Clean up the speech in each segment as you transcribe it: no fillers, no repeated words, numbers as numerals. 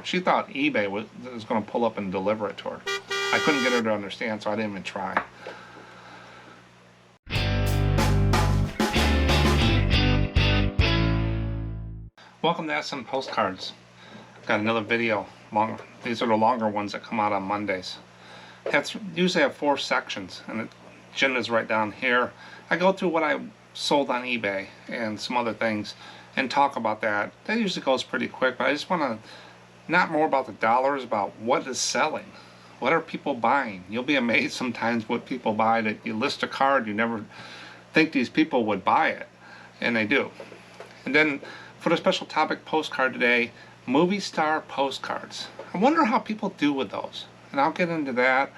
postcard. She thought eBay was going to pull up and deliver it to her. I couldn't get her to understand, so I didn't even try. Welcome to SMPostcards. Got another video. These are the longer ones that come out on Mondays. Usually have 4 sections, and the agenda is right down here. I go through what I sold on eBay and some other things and talk about that. That usually goes pretty quick, but I just want to, not more about the dollars, about what is selling. What are people buying? You'll be amazed sometimes what people buy, that you list a card, you never think these people would buy it, and they do. And then for the special topic postcard today, movie star postcards. I wonder how people do with those, and I'll get into that.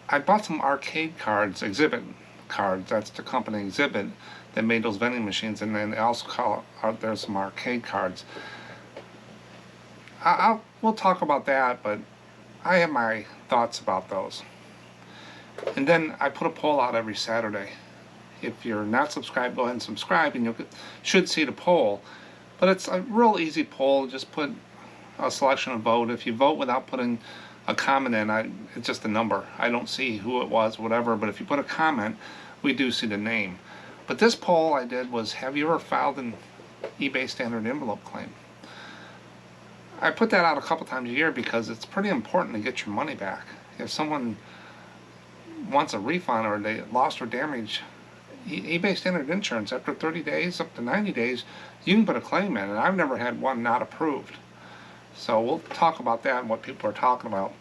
I bought some arcade cards, exhibit cards. That's the company Exhibit that made those vending machines, and then they also call out there's some arcade cards. We'll talk about that, but I have my thoughts about those. And then I put a poll out every Saturday. If you're not subscribed, go ahead and subscribe, and you should see the poll. But it's a real easy poll. Just put a selection of vote. If you vote without putting a comment in, it's just a number. I don't see who it was, whatever. But if you put a comment, we do see the name. But this poll I did was, have you ever filed an eBay standard envelope claim? I put that out a couple times a year because it's pretty important to get your money back. If someone wants a refund or they lost or damaged eBay standard insurance, after 30 days up to 90 days, you can put a claim in, and I've never had one not approved. So we'll talk about that and what people are talking about.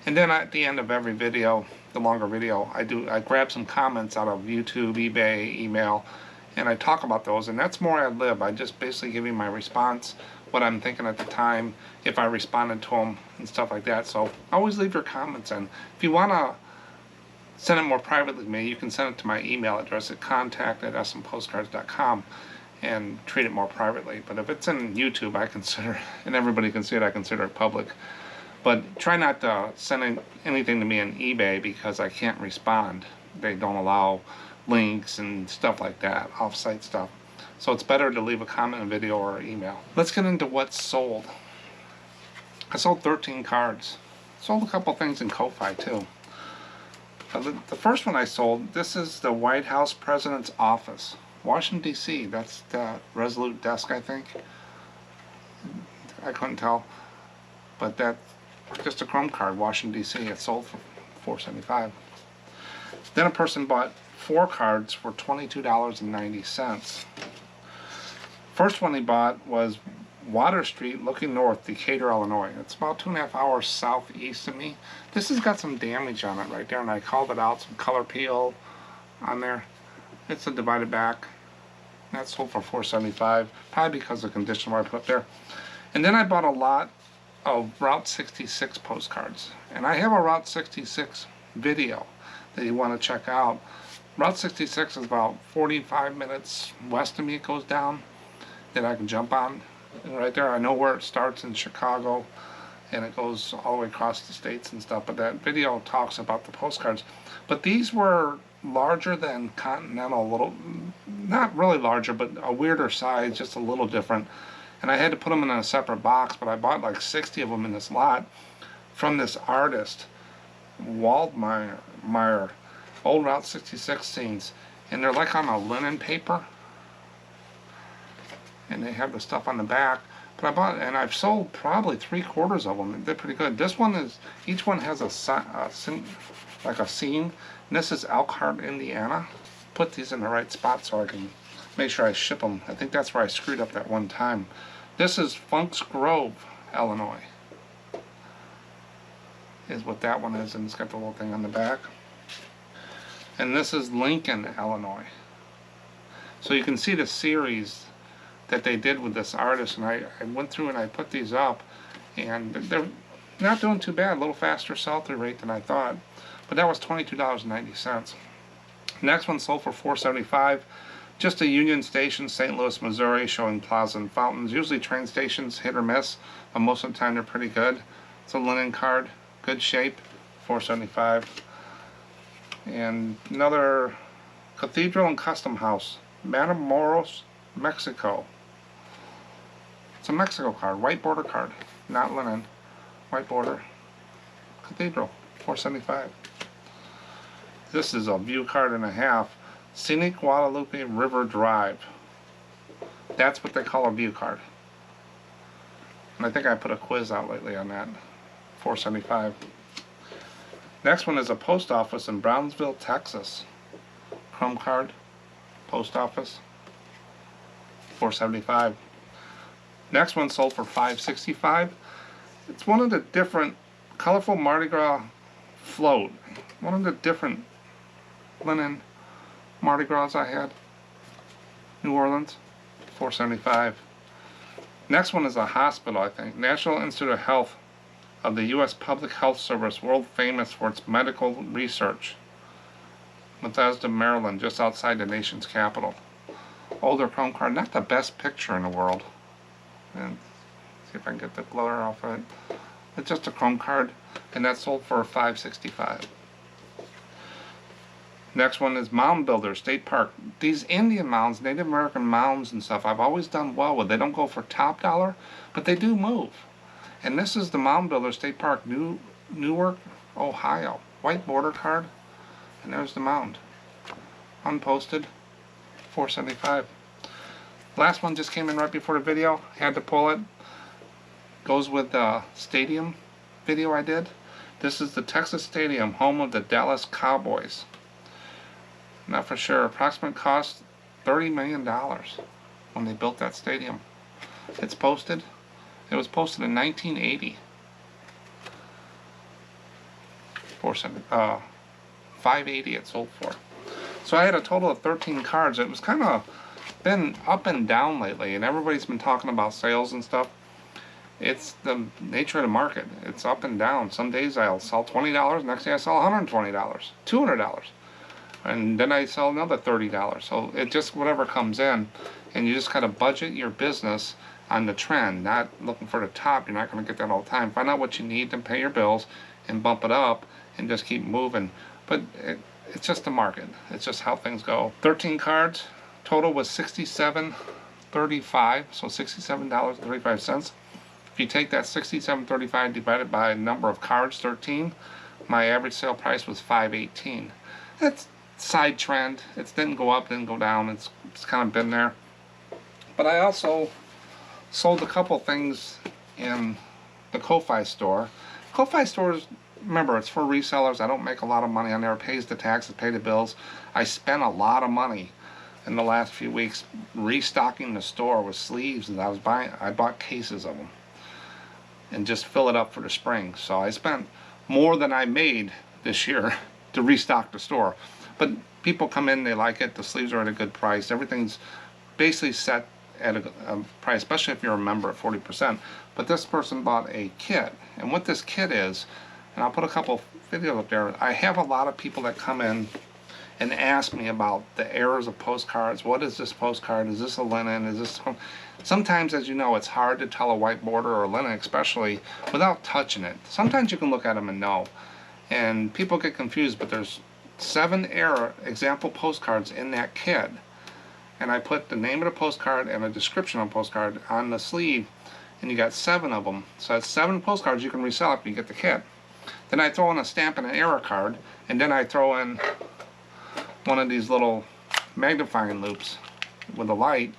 And then at the end of every video, the longer video, I grab some comments out of YouTube, eBay, email, and I talk about those, and that's more ad lib. I just basically give you my response, what I'm thinking at the time, if I responded to them and stuff like that. So always leave your comments in. If you want to send it more privately to me, you can send it to my email address at contact@SMPostcards.com and treat it more privately. But if it's in YouTube, I consider, and everybody can see it, I consider it public. But try not to send anything to me on eBay because I can't respond. They don't allow links and stuff like that, off-site stuff. So it's better to leave a comment in a video or email. Let's get into what's sold. I sold 13 cards. Sold a couple things in Ko-Fi too. The first one I sold, this is the White House President's Office, Washington, D.C. That's the Resolute desk, I think. I couldn't tell. But that's just a Chrome card, Washington, D.C. It sold for $4.75. Then a person bought 4 cards for $22.90. First one he bought was Water Street looking north, Decatur, Illinois. It's about 2.5 hours southeast of me. This has got some damage on it right there, and I called it out, some color peel on there. It's a divided back. That sold for $4.75, probably because of the condition where I put there. And then I bought a lot of Route 66 postcards, and I have a Route 66 video that you want to check out. Route 66 is about 45 minutes west of me. It goes down that I can jump on. And right there, I know where it starts in Chicago, and it goes all the way across the states and stuff. But that video talks about the postcards. But these were larger than Continental, a little, not really larger, but a weirder size, just a little different. And I had to put them in a separate box, but I bought like 60 of them in this lot from this artist, Waldmeyer, old Route 66 scenes. And they're like on a linen paper. And they have the stuff on the back. But I bought, and I've sold probably 3/4 of them. They're pretty good. This one is, each one has like a scene. And this is Elkhart, Indiana. Put these in the right spot so I can make sure I ship them. I think that's where I screwed up that one time. This is Funks Grove, Illinois, is what that one is, and it's got the little thing on the back. And this is Lincoln, Illinois. So you can see the series that they did with this artist, and I went through and I put these up, and they're not doing too bad. A little faster sell-through rate than I thought, but that was $22.90. Next one sold for $4.75. Just a Union Station, St. Louis, Missouri, showing plaza and fountains. Usually train stations hit or miss, but most of the time they're pretty good. It's a linen card, good shape, $4.75. And another Cathedral and Custom House, Matamoros, Mexico. It's a Mexico card, white border card. not linen, white border, cathedral, $4.75. This is a view card and a half, Scenic Guadalupe River Drive. That's what they call a view card. And I think I put a quiz out lately on that, $4.75. Next one is a post office in Brownsville, Texas. Chrome card, post office, $4.75. Next one sold for $5.65. It's one of the different colorful Mardi Gras float. One of the different linen Mardi Gras I had. New Orleans, $4.75. Next one is a hospital, I think. National Institute of Health of the U.S. Public Health Service, world famous for its medical research. Bethesda, Maryland, just outside the nation's capital. Older chrome card, not the best picture in the world. And see if I can get the blur off of it. It's just a chrome card, and that sold for $5.65. Next one is Mound Builder State Park. These Indian mounds, Native American mounds and stuff, I've always done well with. They don't go for top dollar, but they do move. And this is the Mound Builder State Park, Newark, Ohio. White border card, and there's the mound. Unposted, $4.75. Last one just came in right before the video. Had to pull it. Goes with the stadium video I did. This is the Texas Stadium, home of the Dallas Cowboys. Not for sure. Approximate cost $30 million when they built that stadium. It's posted. It was posted in 1980. $5.80 it sold for. So I had a total of 13 cards. It was kind of been up and down lately, and everybody's been talking about sales and stuff. It's the nature of the market. It's up and down. Some days I'll sell $20, next day I sell $120, $200. And then I sell another $30. So it just whatever comes in, and you just kind of budget your business on the trend, not looking for the top. You're not going to get that all the time. Find out what you need to pay your bills and bump it up and just keep moving. But it's just the market. It's just how things go. 13 cards. Total was $67.35, so $67.35. If you take that $67.35 divided by the number of cards, 13, my average sale price was $5.18. That's side trend. It didn't go up, didn't go down. It's kind of been there. But I also sold a couple things in the Ko-Fi store. Ko-Fi stores, remember, it's for resellers. I don't make a lot of money on there. It pays the taxes, pay the bills. I spent a lot of money in the last few weeks restocking the store with sleeves, and I bought cases of them and just fill it up for the spring. So I spent more than I made this year to restock the store. But people come in, they like it, the sleeves are at a good price, everything's basically set at a price, especially if you're a member at 40%. But this person bought a kit, and what this kit is, and I'll put a couple videos up there, I have a lot of people that come in and ask me about the errors of postcards. What is this postcard? Is this a linen? Is this... Sometimes, as you know, it's hard to tell a white border or a linen, especially without touching it. Sometimes you can look at them and know. And people get confused, but there's 7 example postcards in that kit. And I put the name of the postcard and a description of the postcard on the sleeve, and you got 7 of them. So that's 7 postcards you can resell if you get the kit. Then I throw in a stamp and an error card, and then I throw in one of these little magnifying loops with a light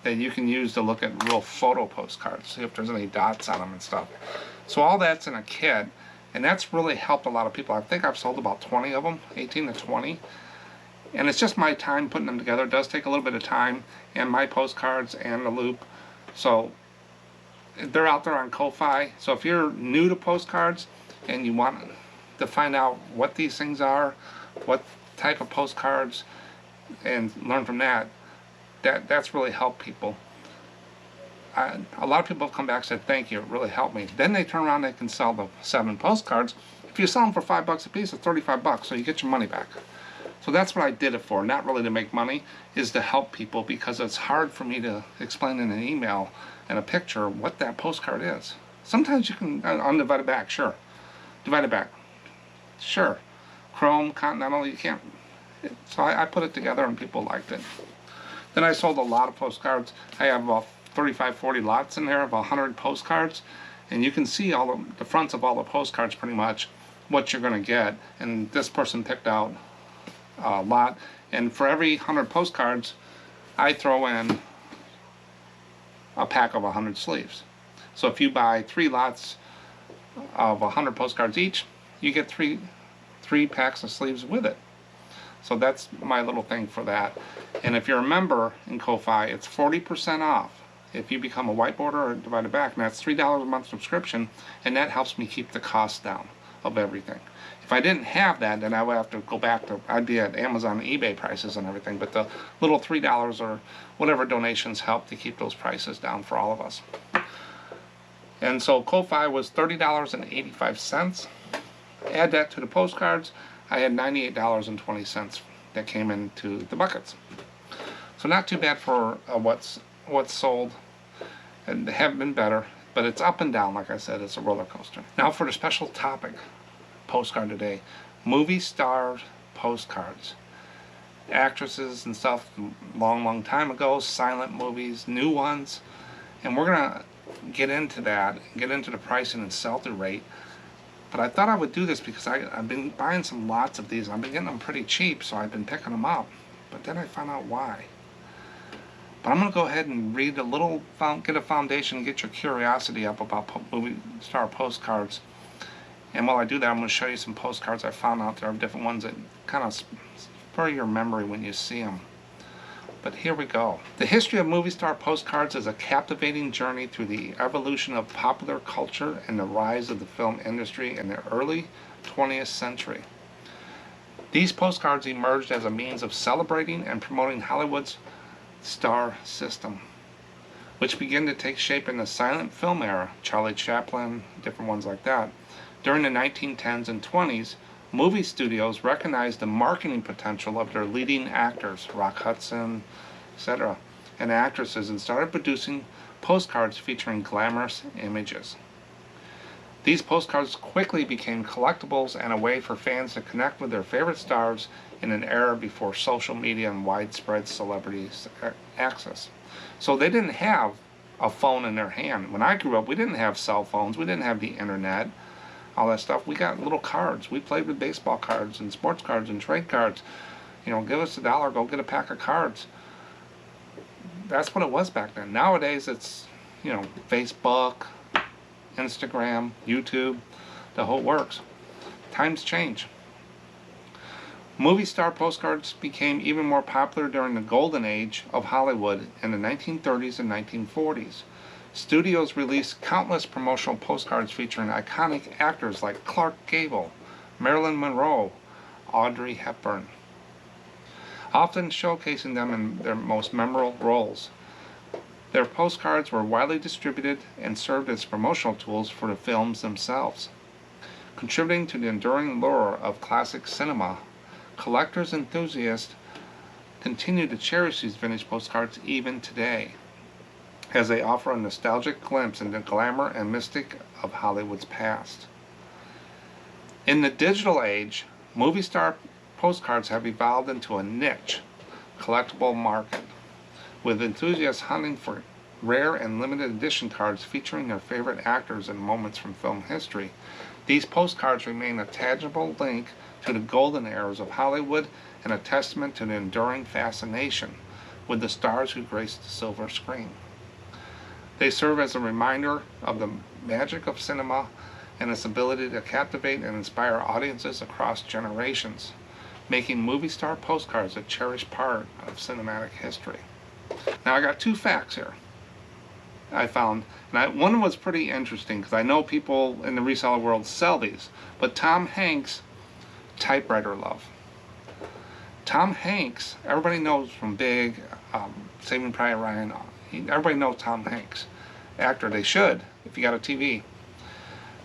that you can use to look at real photo postcards, see if there's any dots on them and stuff. So all that's in a kit, and that's really helped a lot of people. I think I've sold about 20 of them, 18 to 20. And it's just my time putting them together. It does take a little bit of time, and my postcards and the loop. So they're out there on Ko-Fi. So if you're new to postcards and you want to find out what these things are, what type of postcards, and learn from that's really helped people. A lot of people have come back and said, thank you, it really helped me. Then they turn around and they can sell the 7 postcards. If you sell them for $5 a piece, it's $35, so you get your money back. So that's what I did it for, not really to make money, is to help people, because it's hard for me to explain in an email and a picture what that postcard is. Sometimes you can, undivided back, sure. Divided back, sure. Chrome, Continental, you can't. So I put it together and people liked it. Then I sold a lot of postcards. I have about 35, 40 lots in there of 100 postcards. and you can see all the fronts of all the postcards pretty much what you're going to get. And this person picked out a lot, and for every 100 postcards I throw in a pack of 100 sleeves. So if you buy 3 lots of 100 postcards each, you get three packs of sleeves with it. So that's my little thing for that. And if you're a member in Ko-Fi, it's 40% off if you become a whiteboarder or divided back, and that's $3 a month subscription, and that helps me keep the cost down of everything. If I didn't have that, then I would have to go back to, I'd be at Amazon and eBay prices and everything, but the little $3 or whatever donations help to keep those prices down for all of us. And so Ko-Fi was $30.85. Add that to the postcards, I had $98.20 that came into the buckets. So not too bad for what's sold, and they have been better, but it's up and down. Like I said, it's a roller coaster. Now for the special topic postcard today, movie star postcards. Actresses and stuff long time ago, silent movies, new ones, and we're gonna get into that, get into the pricing and sell-through rate. But I thought I would do this because I've been buying some lots of these. I've been getting them pretty cheap, so I've been picking them up. But then I found out why. But I'm going to go ahead and read a little, get a foundation, get your curiosity up about movie star postcards. And while I do that, I'm going to show you some postcards I found out there of different ones that kind of spur your memory when you see them. But here we go. The history of movie star postcards is a captivating journey through the evolution of popular culture and the rise of the film industry in the early 20th century. These postcards emerged as a means of celebrating and promoting Hollywood's star system, which began to take shape in the silent film era, Charlie Chaplin, different ones like that. During the 1910s and 20s, movie studios recognized the marketing potential of their leading actors, Rock Hudson, etc., and actresses, and started producing postcards featuring glamorous images. These postcards quickly became collectibles and a way for fans to connect with their favorite stars in an era before social media and widespread celebrity access. So they didn't have a phone in their hand. When I grew up, we didn't have cell phones, we didn't have the internet, all that stuff. We got little cards. We played with baseball cards and sports cards and trade cards. You know, give us $1, go get a pack of cards. That's what it was back then. Nowadays it's, you know, Facebook, Instagram, YouTube, the whole works. Times change. Movie star postcards became even more popular during the golden age of Hollywood in the 1930s and 1940s. Studios released countless promotional postcards featuring iconic actors like Clark Gable, Marilyn Monroe, Audrey Hepburn, often showcasing them in their most memorable roles. Their postcards were widely distributed and served as promotional tools for the films themselves. Contributing to the enduring lure of classic cinema, collectors and enthusiasts continue to cherish these vintage postcards even today, as they offer a nostalgic glimpse into the glamour and mystic of Hollywood's past. In the digital age, movie star postcards have evolved into a niche collectible market, with enthusiasts hunting for rare and limited edition cards featuring their favorite actors and moments from film history. These postcards remain a tangible link to the golden eras of Hollywood and a testament to the enduring fascination with the stars who graced the silver screen. They serve as a reminder of the magic of cinema and its ability to captivate and inspire audiences across generations, making movie star postcards a cherished part of cinematic history. Now I got 2 facts here I found, and one was pretty interesting because I know people in the reseller world sell these, but Tom Hanks typewriter love. Tom Hanks, everybody knows from Big, Saving Private Ryan, everybody knows Tom Hanks. Actor, they should, if you got a TV.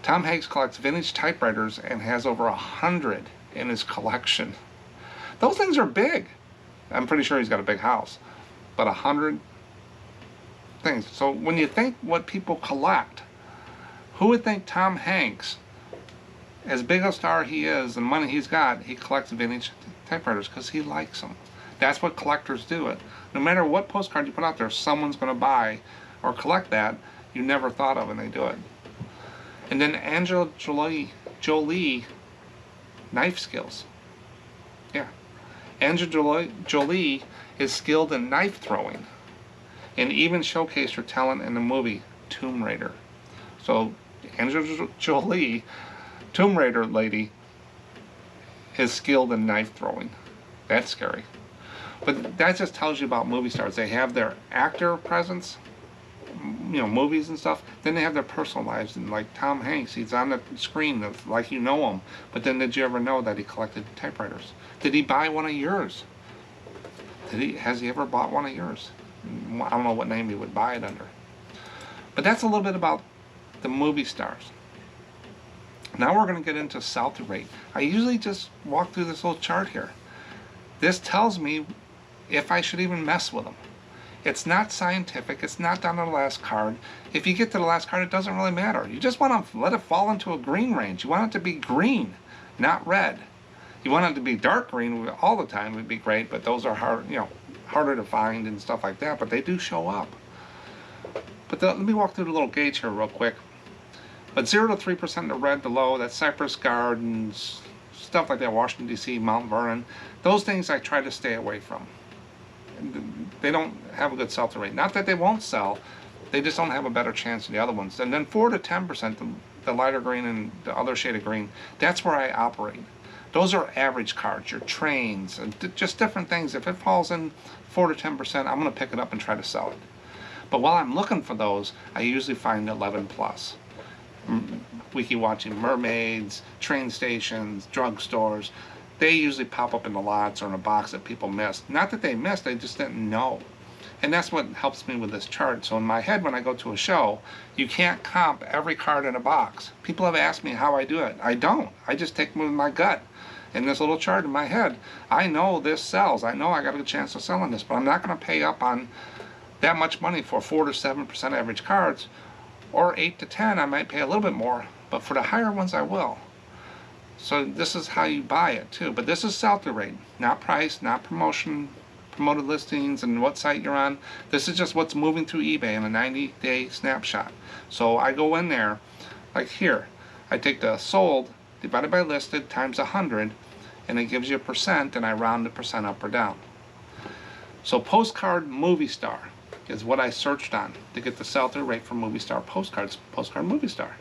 Tom Hanks collects vintage typewriters and has over 100 in his collection. Those things are big. I'm pretty sure he's got a big house. But 100 things. So when you think what people collect, who would think Tom Hanks, as big a star he is and money he's got, he collects vintage typewriters because he likes them. That's what collectors do. It. No matter what postcard you put out there, someone's going to buy or collect that you never thought of, and they do it. And then Angela Jolie knife skills. Yeah. Angela Jolie is skilled in knife throwing and even showcased her talent in the movie Tomb Raider. So Angela Jolie, Tomb Raider lady, is skilled in knife throwing. That's scary. But that just tells you about movie stars. They have their actor presence, you know, movies and stuff. Then they have their personal lives. And like Tom Hanks, he's on the screen like you know him. But then did you ever know that he collected typewriters? Did he buy one of yours? Has he ever bought one of yours? I don't know what name he would buy it under. But that's a little bit about the movie stars. Now we're going to get into sell-through rate. I usually just walk through this little chart here. This tells me if I should even mess with them. It's not scientific. It's not down to the last card. If you get to the last card, it doesn't really matter. You just want to let it fall into a green range. You want it to be green, not red. You want it to be dark green all the time would be great, but those are hard, you know, harder to find and stuff like that, but they do show up. But let me walk through the little gauge here real quick. But 0 to 3% the red below, that's Cypress Gardens, stuff like that, Washington, D.C., Mount Vernon. Those things I try to stay away from. They don't have a good sell-through rate. Not that they won't sell, they just don't have a better chance than the other ones. And then 4 to 10%, the lighter green and the other shade of green, that's where I operate. Those are average cards, your trains, and just different things. If it falls in 4 to 10%, I'm going to pick it up and try to sell it. But while I'm looking for those, I usually find 11 plus. Wiki watching mermaids, train stations, drugstores. They usually pop up in the lots or in a box that people missed. Not that they missed, they just didn't know. And that's what helps me with this chart. So in my head, when I go to a show, you can't comp every card in a box. People have asked me how I do it. I don't. I just take them with my gut. In this little chart in my head, I know this sells. I know I got a good chance of selling this, but I'm not going to pay up on that much money for 4 to 7% average cards. Or 8 to 10, I might pay a little bit more, but for the higher ones, I will. So this is how you buy it too. But this is sell-through rate, not price, not promotion, promoted listings, and what site you're on. This is just what's moving through eBay in a 90-day snapshot. So I go in there, like here, I take the sold divided by listed times 100, and it gives you a percent, and I round the percent up or down. So Postcard Movie Star is what I searched on to get the sell-through rate for Movie Star Postcards, Postcard Movie Star.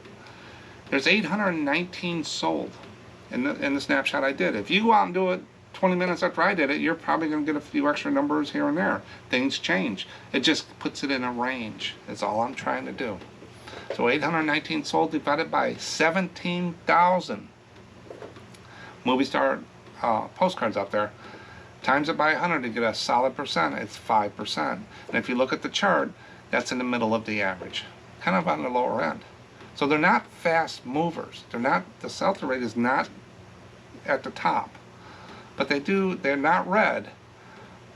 There's 819 sold in the snapshot I did. If you go out and do it 20 minutes after I did it, you're probably going to get a few extra numbers here and there. Things change. It just puts it in a range. That's all I'm trying to do. So 819 sold divided by 17,000 Movie Star postcards out there. Times it by 100 to get a solid percent, it's 5%. And if you look at the chart, that's in the middle of the average, kind of on the lower end. So they're not fast movers. The sell-through rate is not at the top. But they're not red,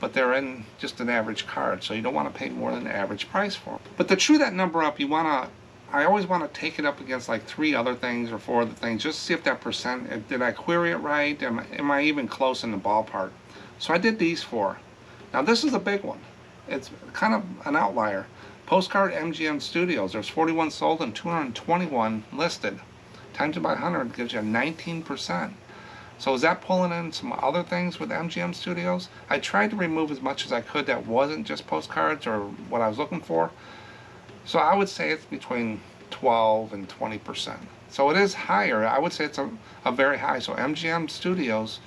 but they're in just an average card. So you don't want to pay more than the average price for them. But to true that number up, I always want to take it up against like 3 other things or 4 other things, just to see if that percent, did I query it right? Am I even close in the ballpark? So I did these 4. Now this is a big one. It's kind of an outlier. Postcard MGM Studios, there's 41 sold and 221 listed. Times it by 100 gives you 19%. So is that pulling in some other things with MGM Studios? I tried to remove as much as I could that wasn't just postcards or what I was looking for. So I would say it's between 12 and 20%. So it is higher. I would say it's a very high. So MGM Studios,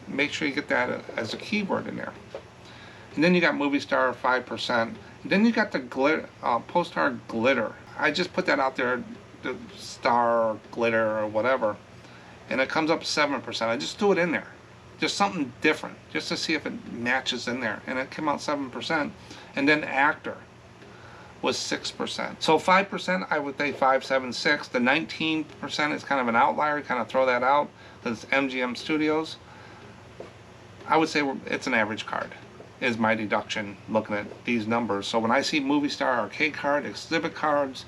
make sure you get that as a keyword in there. And then you got Movie Star 5%. And then you got the postcard glitter. I just put that out there, the star glitter or whatever, and it comes up 7%. I just threw it in there, just something different, just to see if it matches in there. And it came out 7%. And then actor was 6%. So 5%, I would say 5, 7, 6. The 19% is kind of an outlier. Kind of throw that out because it's MGM Studios. I would say it's an average card, is my deduction looking at these numbers. So when I see Movie Star arcade card, exhibit cards,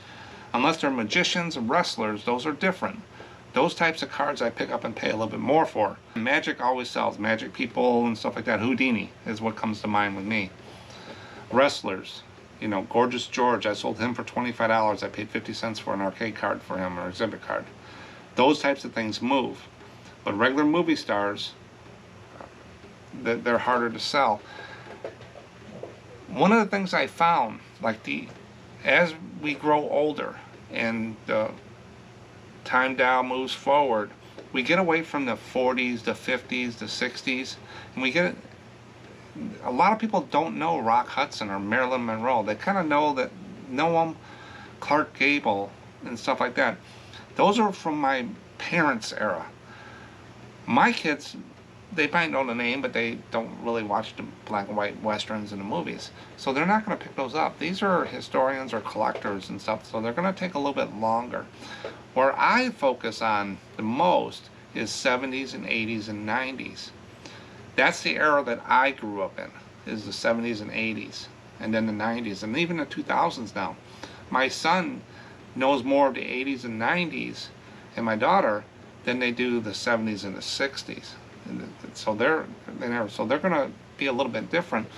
unless they're magicians and wrestlers, those are different. Those types of cards I pick up and pay a little bit more for. Magic always sells. Magic people and stuff like that. Houdini is what comes to mind with me. Wrestlers, You know, Gorgeous George, I sold him for $25. I paid 50 cents for an arcade card for him, or exhibit card. Those types of things move. But regular movie stars, they're harder to sell. One of the things I found, like as we grow older and the time dial moves forward, we get away from the 40s, the 50s, the 60s, and we get a lot of people don't know Rock Hudson or Marilyn Monroe. They kind of know them, Clark Gable and stuff like that. Those are from my parents' era. My kids, they might know the name, but they don't really watch the black and white westerns in the movies. So they're not going to pick those up. These are historians or collectors and stuff, so they're going to take a little bit longer. Where I focus on the most is 70s and 80s and 90s. That's the era that I grew up in, is the 70s and 80s, and then the 90s, and even the 2000s now. My son knows more of the 80s and 90s, and my daughter, than they do the 70s and the 60s. So they're going to be a little bit different.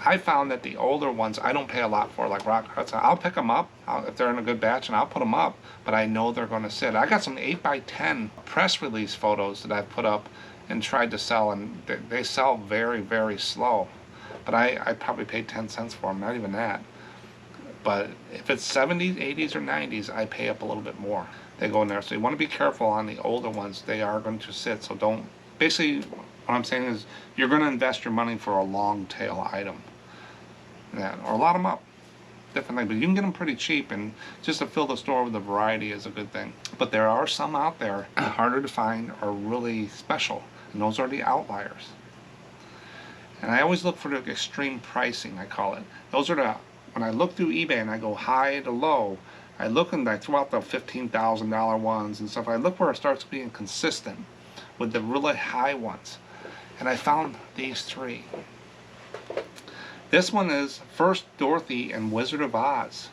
I found that the older ones I don't pay a lot for, like Rock Hudson. I'll pick them up if they're in a good batch, and I'll put them up, but I know they're going to sit. I got some 8x10 press release photos that I put up and tried to sell, and they sell very, very slow. But I probably paid 10 cents for them, not even that. But if it's 70s, 80s, or 90s, I pay up a little bit more. They go in there. So you want to be careful on the older ones. They are going to sit, so don't. Basically, what I'm saying is you're going to invest your money for a long tail item. Yeah, or lot them up. Different thing. But you can get them pretty cheap, and just to fill the store with a variety is a good thing. But there are some out there harder to find or really special, and those are the outliers. And I always look for the extreme pricing, I call it. Those are the, when I look through eBay and I go high to low, I look and I throw out the $15,000 ones and stuff. I look where it starts being consistent with the really high ones. And I found these three. This one is First Dorothy and Wizard of Oz.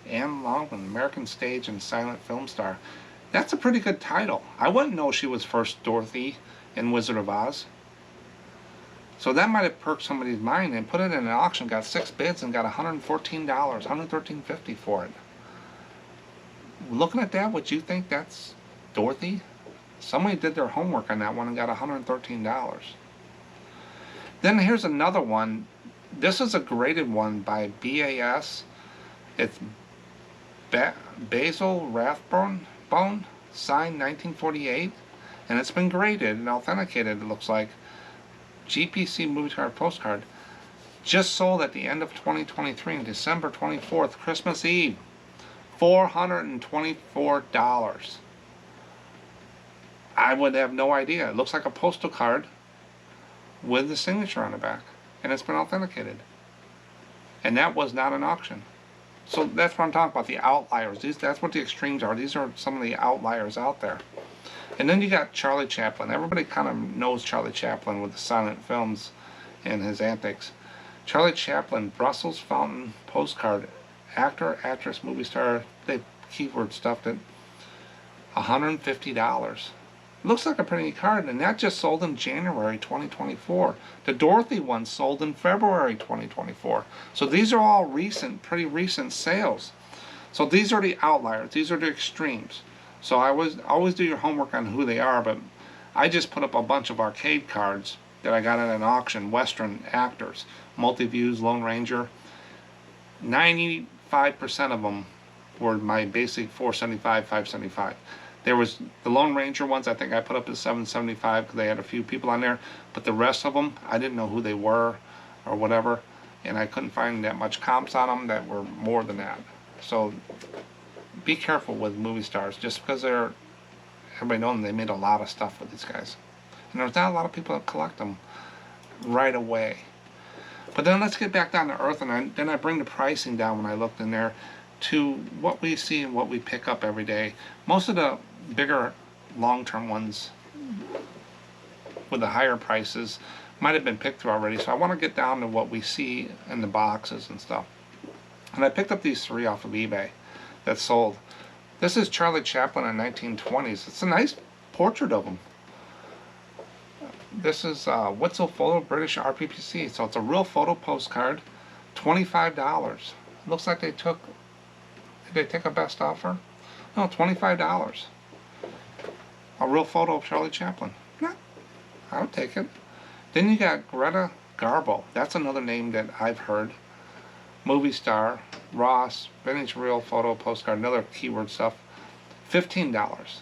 Anne Longman, American stage and silent film star. That's a pretty good title. I wouldn't know she was First Dorothy and Wizard of Oz. So that might have perked somebody's mind, and put it in an auction, got 6 bids and got $114, $113.50 for it. Looking at that, would you think that's Dorothy? Somebody did their homework on that one and got $113. Then here's another one. This is a graded one by BAS. It's Basil Rathbone, signed 1948, and it's been graded and authenticated, it looks like. GPC movie card postcard. Just sold at the end of 2023 on December 24th, Christmas Eve. $424. I would have no idea. It looks like a postal card with the signature on the back, and it's been authenticated. And that was not an auction. So that's what I'm talking about, the outliers. That's what the extremes are. These are some of the outliers out there. And then you got Charlie Chaplin. Everybody kind of knows Charlie Chaplin with the silent films and his antics. Charlie Chaplin, Brussels Fountain postcard, actor, actress, movie star. They keyword stuffed it. $150. Looks like a pretty neat card, and that just sold in January 2024. The Dorothy one sold in February 2024. So these are all recent, pretty recent sales. So these are the outliers. These are the extremes. So I always do your homework on who they are, but I just put up a bunch of arcade cards that I got at an auction, Western actors, Multi-Views, Lone Ranger. 95% of them were my basic 475, 575. There was the Lone Ranger ones, I think I put up at 775 because they had a few people on there, but the rest of them, I didn't know who they were or whatever, and I couldn't find that much comps on them that were more than that. So be careful with movie stars. Just because everybody knows them, they made a lot of stuff with these guys. And there's not a lot of people that collect them right away. But then let's get back down to earth, and then I bring the pricing down when I looked in there to what we see and what we pick up every day. Most of the bigger long-term ones with the higher prices might have been picked through already, so I want to get down to what we see in the boxes and stuff. And I picked up these three off of eBay that sold. This is Charlie Chaplin in 1920s. It's a nice portrait of him. This is Witzel Photo British RPPC, so it's a real photo postcard. $25. It looks like did they take a best offer? No, $25. A real photo of Charlie Chaplin. Yeah, I would take it. Then you got Greta Garbo. That's another name that I've heard. Movie star, Ross, vintage real photo postcard, another keyword stuff. $15.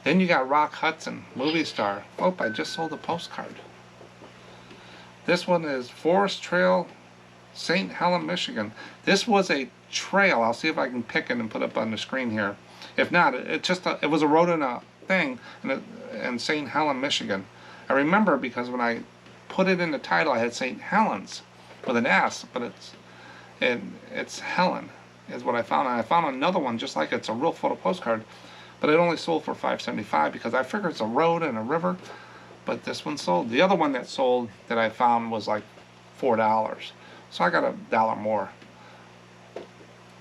Then you got Rock Hudson, movie star. Oh, I just sold a postcard. This one is Forest Trail, St. Helen, Michigan. This was a trail. I'll see if I can pick it and put it up on the screen here. If not, it was a road in a thing in St. Helen, Michigan. I remember because when I put it in the title, I had St. Helens with an S, but it's Helen is what I found. And I found another one just like it's a real photo postcard, but it only sold for $5.75 because I figured it's a road and a river. But this one sold. The other one that sold that I found was like $4. So I got $1 more.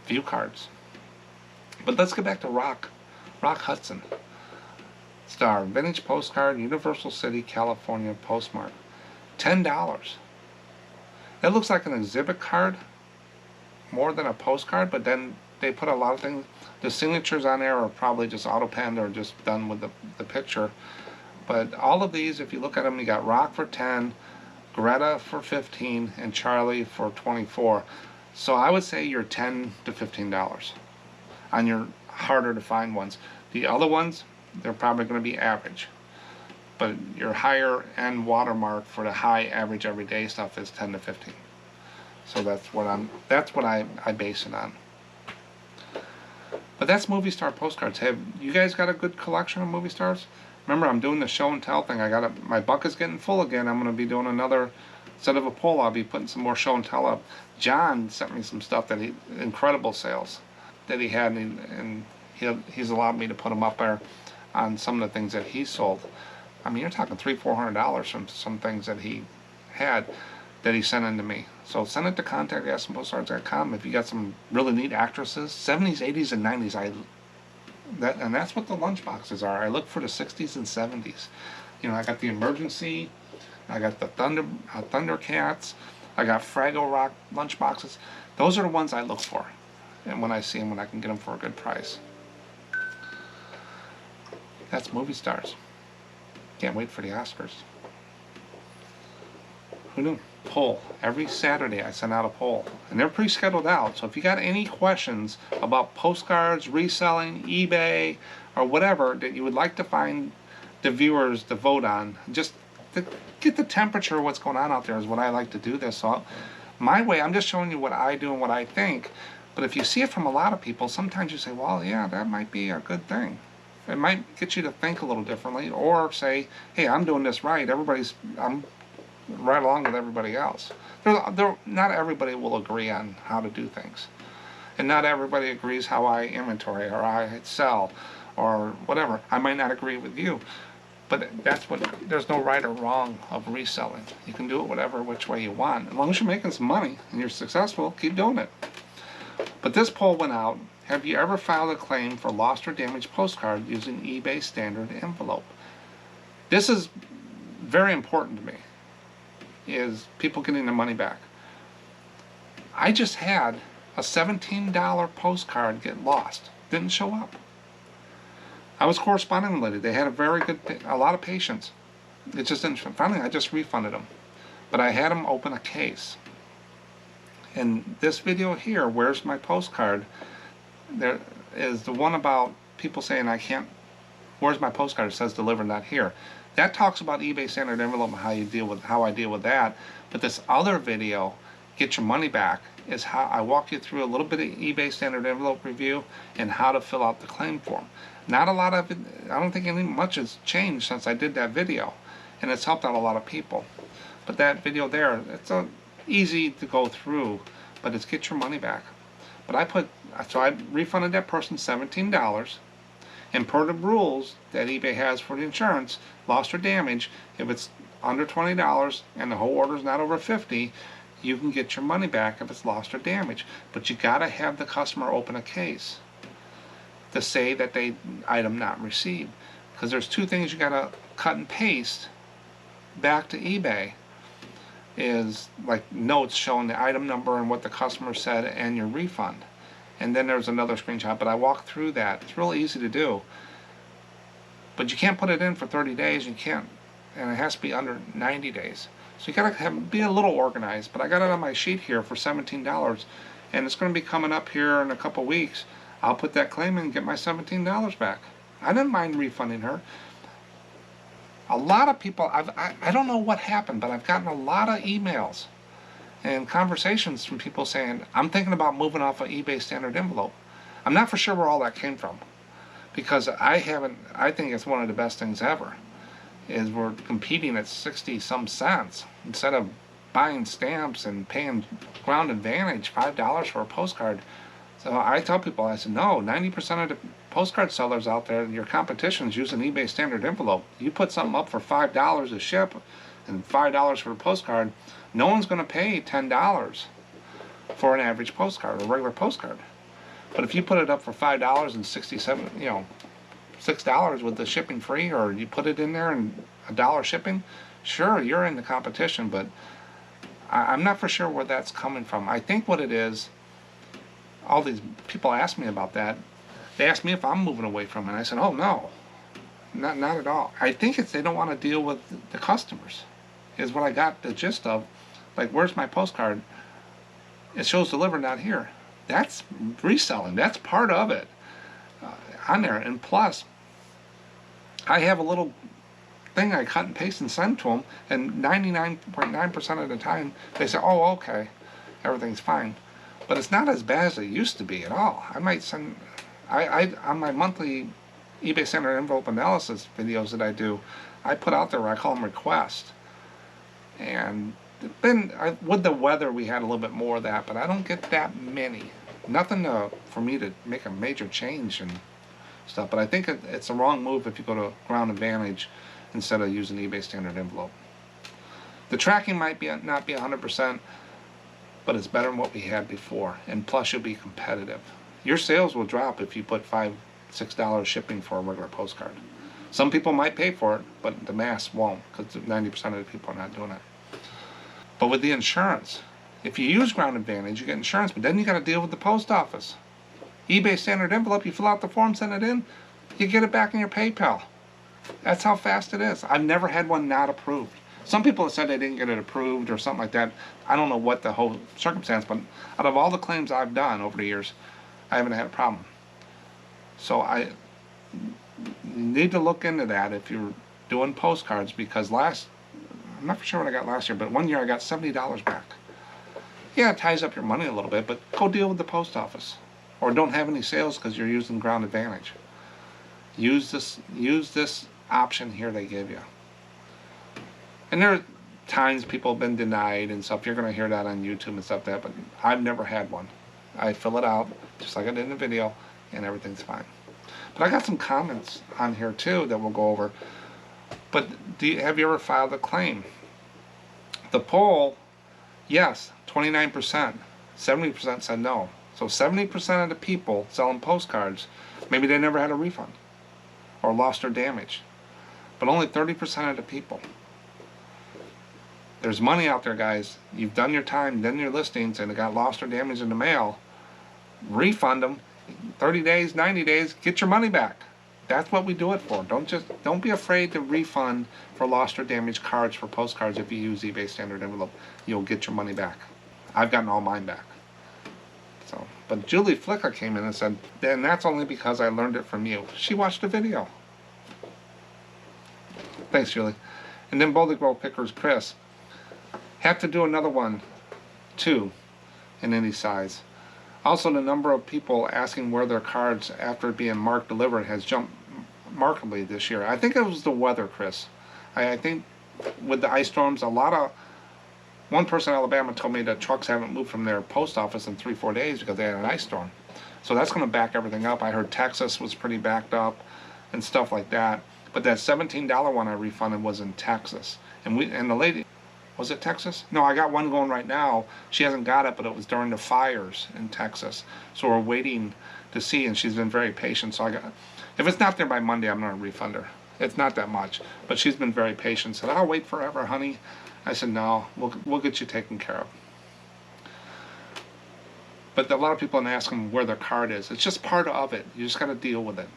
View cards. But let's get back to Rock Hudson. Star, vintage postcard, Universal City, California, postmark. $10. That looks like an exhibit card more than a postcard, but then they put a lot of things. The signatures on there are probably just auto-penned or just done with the picture. But all of these, if you look at them, you got Rock for 10, Greta for 15, and Charlie for 24. So I would say you're $10 to $15 on your harder to find ones. The other ones, they're probably going to be average. But your higher end watermark for the high average everyday stuff is 10 to 15. So that's what I base it on. But that's Movie Star Postcards. Have you guys got a good collection of movie stars? Remember, I'm doing the show and tell thing. My bucket's getting full again. I'm going to be doing another, instead of a poll, I'll be putting some more show and tell up. John sent me some stuff that incredible sales that he had, and he's allowed me to put them up there on some of the things that he sold. I mean, you're talking $300-400 from some things that he had that he sent in to me. So send it to contact@SMPostcards.com if you got some really neat actresses, 70s, 80s, and 90s. And that's what the lunchboxes are. I look for the 60s and 70s. You know, I got the Emergency, I got the Thundercats, I got Fraggle Rock lunchboxes. Those are the ones I look for. And when I see them, when I can get them for a good price. That's movie stars. Can't wait for the Oscars. Who knew? Poll. Every Saturday I send out a poll. And they're pre-scheduled out. So if you got any questions about postcards, reselling, eBay, or whatever that you would like to find the viewers to vote on, just to get the temperature of what's going on out there is what I like to do this. So my way, I'm just showing you what I do and what I think. But if you see it from a lot of people, sometimes you say, well, yeah, that might be a good thing. It might get you to think a little differently, or say, hey, I'm doing this right. I'm right along with everybody else. Not everybody will agree on how to do things. And not everybody agrees how I inventory or I sell or whatever. I might not agree with you. But there's no right or wrong of reselling. You can do it which way you want. As long as you're making some money and you're successful, keep doing it. But this poll went out. Have you ever filed a claim for lost or damaged postcard using eBay standard envelope? This is very important to me, is people getting their money back. I just had a $17 postcard get lost. Didn't show up. I was corresponding with a lady. They had a lot of patience. It just didn't. Finally, I just refunded them. But I had them open a case. And this video here, where's my postcard? There is the one about people saying where's my postcard? It says delivered, not here. That talks about eBay standard envelope and how I deal with that. But this other video, get your money back, is how I walk you through a little bit of eBay standard envelope review and how to fill out the claim form. Not a lot of it, I don't think much has changed since I did that video, and it's helped out a lot of people. But that video there, it's easy to go through, but it's get your money back. But I refunded that person $17, and per the rules that eBay has for the insurance, lost or damage, if it's under $20 and the whole order is not over $50, you can get your money back if it's lost or damaged. But you gotta have the customer open a case to say that item not received, because there's two things you gotta cut and paste back to eBay. is like notes showing the item number and what the customer said and your refund. And then there's another screenshot, but I walked through that. It's really easy to do. But you can't put it in for 30 days. You can't, and it has to be under 90 days. So you gotta be a little organized. But I got it on my sheet here for $17, and it's going to be coming up here in a couple weeks. I'll put that claim in and get my $17 back. I didn't mind refunding her. A lot of people, I don't know what happened, but I've gotten a lot of emails and conversations from people saying, I'm thinking about moving off of eBay standard envelope. I'm not for sure where all that came from, because I think it's one of the best things ever, is we're competing at 60 some cents instead of buying stamps and paying ground advantage $5 for a postcard. So I tell people, I said, no, 90% of the postcard sellers out there, your competition's using eBay standard envelope. You put something up for $5 to ship and $5 for a postcard, no one's going to pay $10 for an average postcard, a regular postcard. But if you put it up for $5 and $6 with the shipping free, or you put it in there and $1 shipping, sure, you're in the competition, but I'm not for sure where that's coming from. I think what it is, all these people ask me about that. They ask me if I'm moving away from it. I said, oh no, not at all. I think it's they don't want to deal with the customers, is what I got the gist of. Like, where's my postcard? It shows delivered, not here. That's reselling. That's part of it on there. And plus, I have a little thing I cut and paste and send to them, and 99.9% of the time they say, oh, okay, everything's fine. But it's not as bad as it used to be at all. I might send, on my monthly eBay standard envelope analysis videos that I do, I put out there where I call them requests. And then with the weather we had a little bit more of that, but I don't get that many. Nothing for me to make a major change and stuff, but I think it's a wrong move if you go to ground advantage instead of using eBay standard envelope. The tracking might not be 100%, but it's better than what we had before, and plus you'll be competitive. Your sales will drop if you put $5, $6 shipping for a regular postcard. Some people might pay for it, but the mass won't, because 90% of the people are not doing it. But with the insurance, if you use ground advantage, you get insurance, but then you got to deal with the post office. eBay standard envelope, you fill out the form, send it in, you get it back in your PayPal. That's how fast it is. I've never had one not approved. Some people have said they didn't get it approved or something like that. I don't know what the whole circumstance, but out of all the claims I've done over the years, I haven't had a problem. So I need to look into that if you're doing postcards, because I'm not for sure what I got last year, but one year I got $70 back. Yeah, it ties up your money a little bit, but go deal with the post office. Or don't have any sales because you're using ground advantage. Use this option here they give you. And there are times people have been denied and stuff. You're going to hear that on YouTube and stuff like that, but I've never had one. I fill it out just like I did in the video, and everything's fine. But I got some comments on here too that we'll go over. But have you ever filed a claim? The poll, yes, 29%. 70% said no. So 70% of the people selling postcards, maybe they never had a refund or lost or damaged. But only 30% of the people. There's money out there, guys. You've done your time, done your listings, and it got lost or damaged in the mail. Refund them. 30 days, 90 days, get your money back. That's what we do it for. Don't be afraid to refund for lost or damaged cards for postcards if you use eBay standard envelope. You'll get your money back. I've gotten all mine back. So, but Julie Flicker came in and said, and that's only because I learned it from you. She watched the video. Thanks, Julie. And then Boulder Grove Pickers Chris. Have to do another one, too, in any size. Also, the number of people asking where their cards after being marked delivered has jumped markedly this year. I think it was the weather, Chris. I think with the ice storms, one person in Alabama told me that trucks haven't moved from their post office in 3-4 days because they had an ice storm. So that's going to back everything up. I heard Texas was pretty backed up and stuff like that. But that $17 one I refunded was in Texas. And the lady, was it Texas? No, I got one going right now. She hasn't got it, but it was during the fires in Texas. So we're waiting to see, and she's been very patient. So if it's not there by Monday, I'm going to refund her. It's not that much, but she's been very patient. Said, I'll wait forever, honey. I said, no, we'll get you taken care of. But a lot of people ask them where their card is. It's just part of it. You just got to deal with it.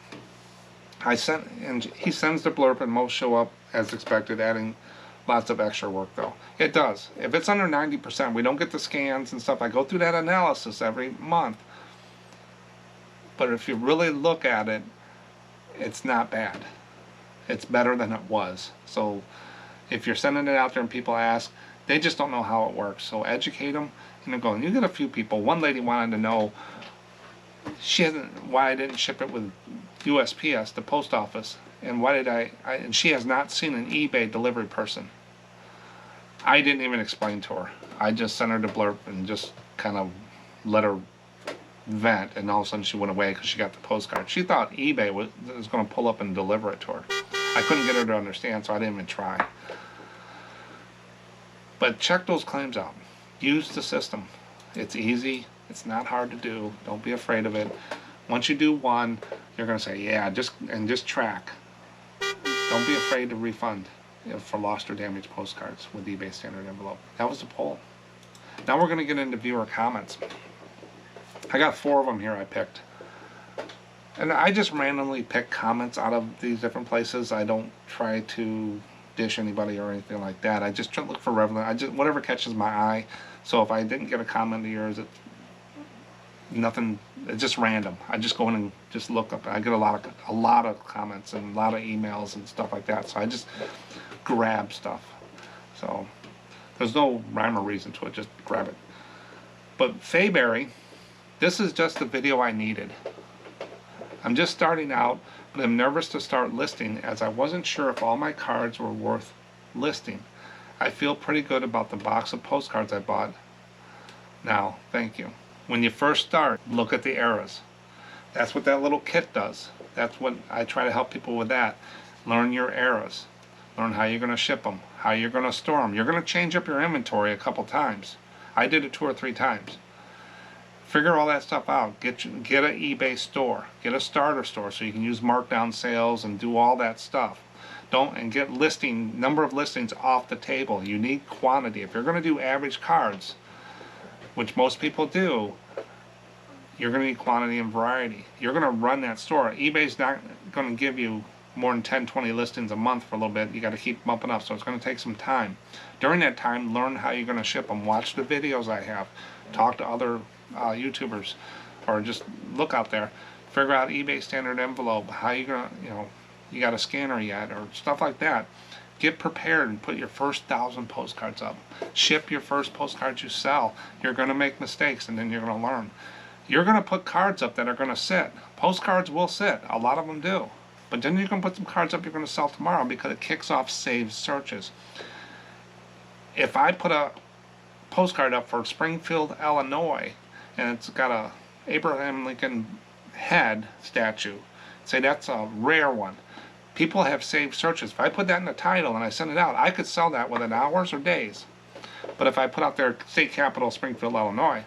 And he sends the blurb, and most show up as expected, adding lots of extra work though. It does. If it's under 90%, we don't get the scans and stuff. I go through that analysis every month. But if you really look at it, it's not bad. It's better than it was. So if you're sending it out there and people ask, they just don't know how it works. So educate them. And they're going, you get a few people. One lady wanted to know why I didn't ship it with USPS, the post office, and why did and she has not seen an eBay delivery person. I didn't even explain to her. I just sent her the blurb and just kind of let her vent, and all of a sudden she went away because she got the postcard. She thought eBay was going to pull up and deliver it to her. I couldn't get her to understand, so I didn't even try. But check those claims out. Use the system. It's easy. It's not hard to do. Don't be afraid of it. Once you do one, you're going to say, yeah, just track. Don't be afraid to refund for lost or damaged postcards with eBay standard envelope. That was the poll. Now we're going to get into viewer comments. I got 4 of them here I picked. And I just randomly pick comments out of these different places. I don't try to dish anybody or anything like that. I just try to look for relevant. Whatever catches my eye. So if I didn't get a comment of yours, it's just random. I just go in and just look up. I get a lot of comments and a lot of emails and stuff like that. So I just grab stuff. So there's no rhyme or reason to it. Just grab it. But Fayberry, this is just the video I needed. I'm just starting out, but I'm nervous to start listing as I wasn't sure if all my cards were worth listing. I feel pretty good about the box of postcards I bought. Now, thank you. When you first start, look at the eras. That's what that little kit does. That's what I try to help people with that. Learn your eras. Learn how you're going to ship them, how you're going to store them. You're going to change up your inventory a couple times. I did it 2 or 3 times. Figure all that stuff out. Get an eBay store. Get a starter store so you can use markdown sales and do all that stuff. And get number of listings off the table. You need quantity. If you're going to do average cards, which most people do, you're going to need quantity and variety. You're going to run that store. eBay's not going to give you more than 10, 20 listings a month for a little bit. You got to keep bumping up, so it's going to take some time. During that time, learn how you're going to ship them. Watch the videos I have. Talk to other YouTubers, or just look out there. Figure out eBay standard envelope. How you going to, you got a scanner yet, or stuff like that. Get prepared and put your first 1,000 postcards up. Ship your first postcards you sell. You're going to make mistakes, and then you're going to learn. You're going to put cards up that are going to sit. Postcards will sit. A lot of them do. But then you can put some cards up you're going to sell tomorrow because it kicks off saved searches. If I put a postcard up for Springfield, Illinois, and it's got a Abraham Lincoln head statue, say that's a rare one. People have saved searches. If I put that in the title and I send it out, I could sell that within hours or days. But if I put out there state capital Springfield, Illinois,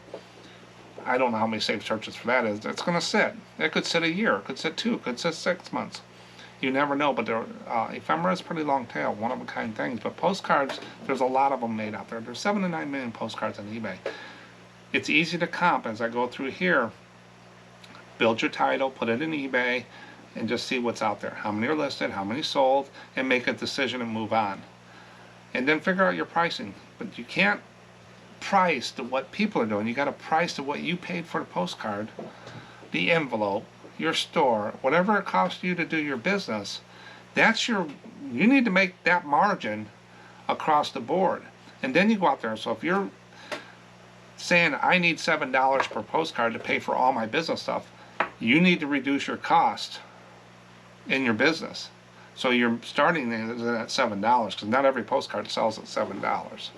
I don't know how many saved searches for that is. It's going to sit. It could sit a year. It could sit 2. It could sit 6 months. You never know. But ephemera is pretty long tail, one-of-a-kind things. But postcards, there's a lot of them made out there. There's 7 to 9 million postcards on eBay. It's easy to comp as I go through here. Build your title, put it in eBay, and just see what's out there. How many are listed, how many sold, and make a decision and move on. And then figure out your pricing. But you can't price to what people are doing. You got to price to what you paid for the postcard, the envelope, your store, whatever it costs you to do your business. You need to make that margin across the board. And then you go out there. So if you're saying I need $7 per postcard to pay for all my business stuff, you need to reduce your cost in your business. So you're starting at $7 because not every postcard sells at $7.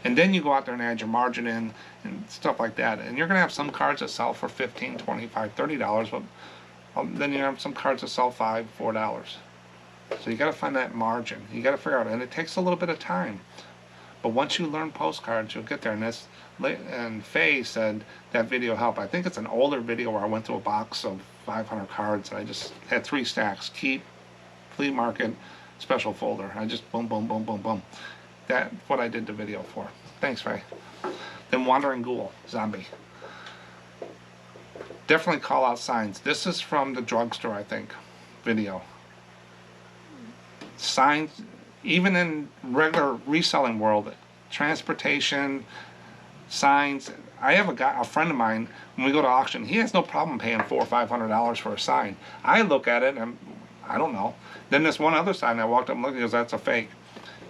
And then you go out there and add your margin in and stuff like that. And you're going to have some cards that sell for $15, $25, $30, but then you have some cards that sell $5, $4. So you got to find that margin. You got to figure out, and it takes a little bit of time. But once you learn postcards, you'll get there. And Faye said that video helped. I think it's an older video where I went through a box of 500 cards and I just had 3 stacks: keep, flea market, special folder. I just boom, boom, boom, boom, boom. That's what I did the video for. Thanks, Ray. Then Wandering Ghoul, zombie. Definitely call out signs. This is from the drugstore, I think, video. Signs, even in regular reselling world, transportation, signs. I have a friend of mine, when we go to auction, he has no problem paying $400 or $500 for a sign. I look at it and I don't know. Then this one other sign, I walked up and looked, he goes, that's a fake.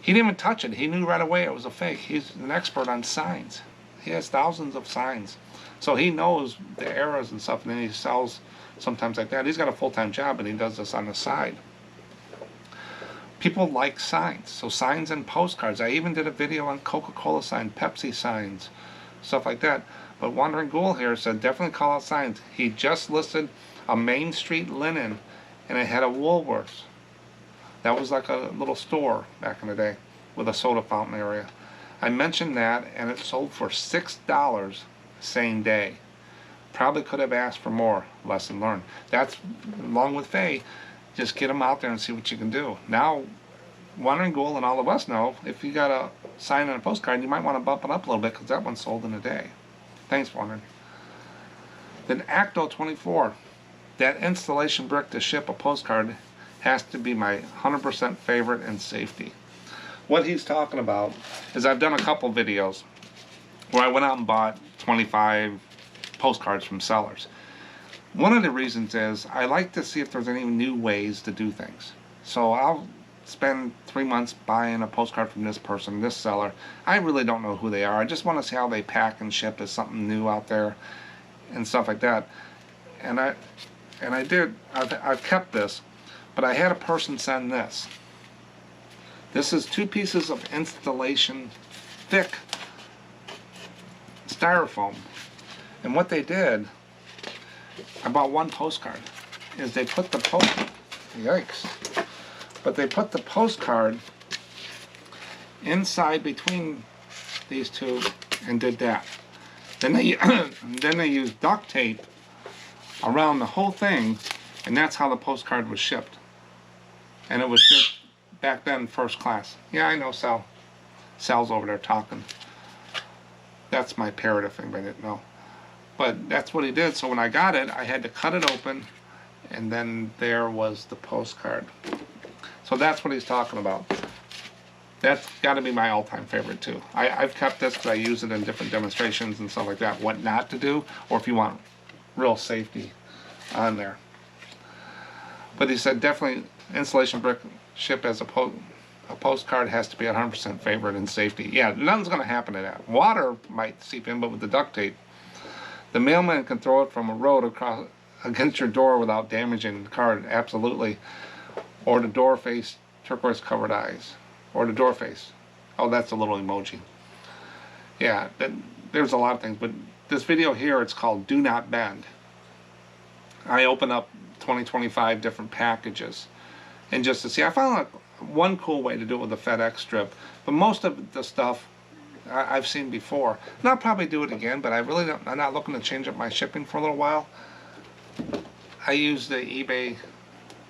He didn't even touch it. He knew right away it was a fake. He's an expert on signs. He has thousands of signs. So he knows the errors and stuff, and then he sells sometimes like that. He's got a full-time job, and he does this on the side. People like signs. So signs and postcards. I even did a video on Coca-Cola signs, Pepsi signs, stuff like that. But Wandering Ghoul here said definitely call out signs. He just listed a Main Street linen, and it had a Woolworths. That was like a little store back in the day with a soda fountain area. I mentioned that, and it sold for $6 same day. Probably could have asked for more. Lesson learned. That's, along with Faye, just get them out there and see what you can do. Now, Wandering Ghoul and all of us know, if you got a sign on a postcard, you might want to bump it up a little bit, because that one sold in a day. Thanks, Wandering. Then Acto 24. That installation brick to ship a postcard has to be my 100% favorite in safety. What he's talking about is, I've done a couple videos where I went out and bought 25 postcards from sellers. One of the reasons is I like to see if there's any new ways to do things. So I'll spend 3 months buying a postcard from this person, this seller. I really don't know who they are. I just want to see how they pack and ship as something new out there and stuff like that. And I've kept this, but I had a person send this. This is 2 pieces of installation thick styrofoam. And what they did, I bought 1 postcard, is they put the yikes. But they put the postcard inside between these 2 and did that. Then they used duct tape around the whole thing, and that's how the postcard was shipped. And it was shipped back then first class. Yeah, I know Sal. Sal's over there talking. That's my parrot, if anybody didn't know. But that's what he did. So when I got it, I had to cut it open, and then there was the postcard. So that's what he's talking about. That's got to be my all-time favorite too. I've kept this because I use it in different demonstrations and stuff like that. What not to do, or if you want real safety on there. But he said definitely installation brick ship as a postcard has to be 100% favorite in safety. Yeah, nothing's going to happen to that. Water might seep in, but with the duct tape, the mailman can throw it from a road across against your door without damaging the card. Absolutely. Or the door face, turquoise covered eyes. Or the door face. Oh, that's a little emoji. Yeah, there's a lot of things, but this video here, it's called Do Not Bend. I open up 25 different packages, and just to see, I found one cool way to do it with a FedEx strip, but most of the stuff I've seen before, and I'll probably do it again, but I'm not looking to change up my shipping for a little while. I use the eBay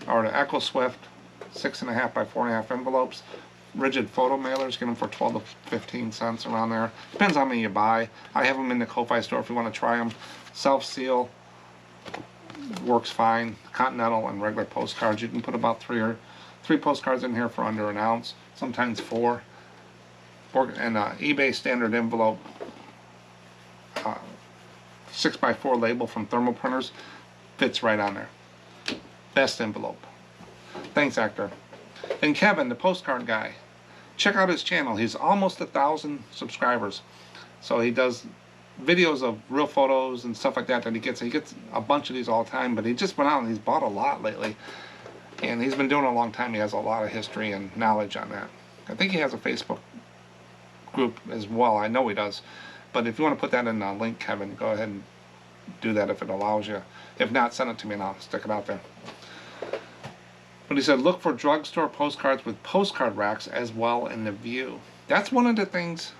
or the Echo Swift 6.5 by 4.5 envelopes, rigid photo mailers, get them for 12 to 15 cents around there. Depends how many you buy. I have them in the Ko-Fi store if you want to try them. Self-seal works fine. Continental and regular postcards. You can put about three postcards in here for under an ounce, sometimes 4. And eBay standard envelope 6x4 label from thermal printers fits right on there. Best envelope. Thanks, actor. And Kevin, the postcard guy, check out his channel. He's almost 1,000 subscribers. So he does videos of real photos and stuff like that he gets. He gets a bunch of these all the time, but he just went out and he's bought a lot lately. And he's been doing it a long time. He has a lot of history and knowledge on that. I think he has a Facebook group as well. I know he does. But if you want to put that in a link, Kevin, go ahead and do that if it allows you. If not, send it to me and I'll stick it out there. But he said, look for drugstore postcards with postcard racks as well in the view. That's one of the things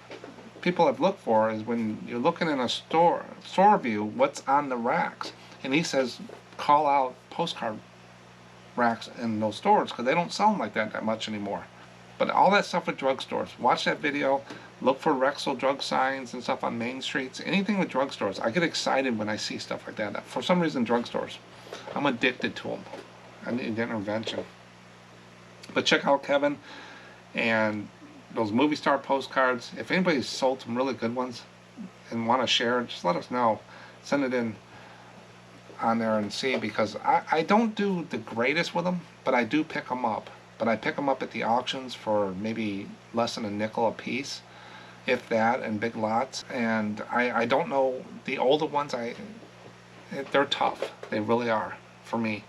people have looked for, is when you're looking in a store view, what's on the racks. And he says, call out postcard racks in those stores, because they don't sell them like that much anymore. But all that stuff with drugstores, watch that video, look for Rexall drug signs and stuff on main streets, anything with drugstores. I get excited when I see stuff like that. For some reason, drugstores, I'm addicted to them. I need intervention. But check out Kevin and those movie star postcards. If anybody's sold some really good ones and want to share, just let us know. Send it in on there and see, because I don't do the greatest with them, but I do pick them up. But I pick them up at the auctions for maybe less than a nickel a piece, if that, in big lots. And I don't know, the older ones, they're tough. They really are, for me.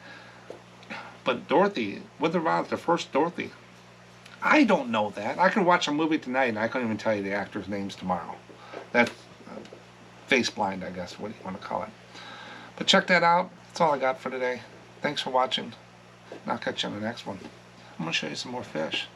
But Dorothy, Wither Violets, the first Dorothy, I don't know that. I could watch a movie tonight and I couldn't even tell you the actors' names tomorrow. That's face blind, I guess, what do you want to call it. But check that out. That's all I got for today. Thanks for watching, and I'll catch you on the next one. I'm going to show you some more fish.